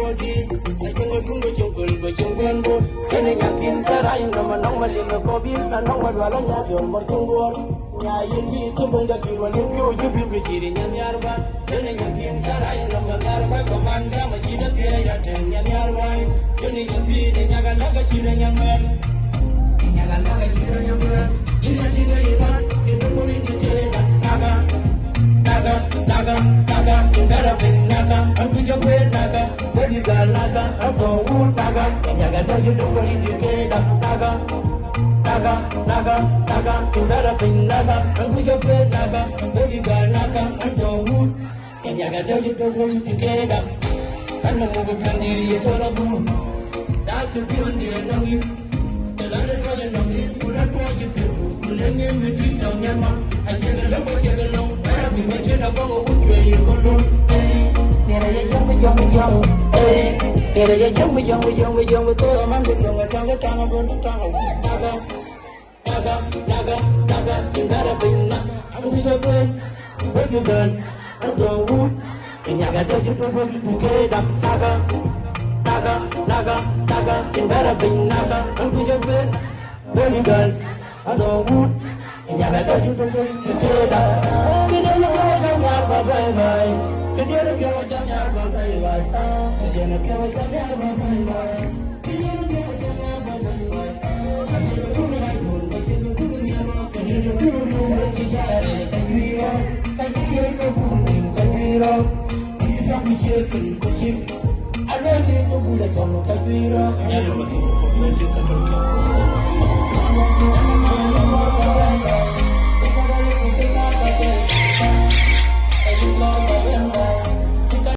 modi na jungo tungo jungul ba jungbengo kene nyakin karai na manong malinga kobi na nong wadwala nya yon martungor nya yindi tubunga kirwali pyo yubi bikiri nyanyarba kene nyakin karai na manarba komanda majida tia ya ten nyanyarba kene nyakin nyaga naga chira nyamel nyaga naga chira nyamel ina tinga ina kitubuli ndikeda naga naga indara bin naga ampiga kwe naga baby girl naga apo wood naga nyaga doju dukuri ndikeda naga indara bin naga ampiga kwe naga baby girl naga apo wood nyaga doju dukuri ndikeda kana mugu kandiri yetora bu datu biondi nangi telare toje nangi kula toje bu kulenge miti tanyama ajega lako ajega lako Machina bongo uchwe yikondo Nera ya jamu Nera ya jamu Toro mango tanga bondo tanga Naga Indara bina Amuga bed Baby girl Ando wood Inyaga doju dogo Keda Naga Indara bina Amuga bed Baby girl Ando wood Inyaga doju dogo Keda bye bye. Can you look at what you're bye bye? Can you look at what you're bye bye? Can you look at what you're bye bye? Can you look at what you're bye bye? Can you look at what you're bye bye?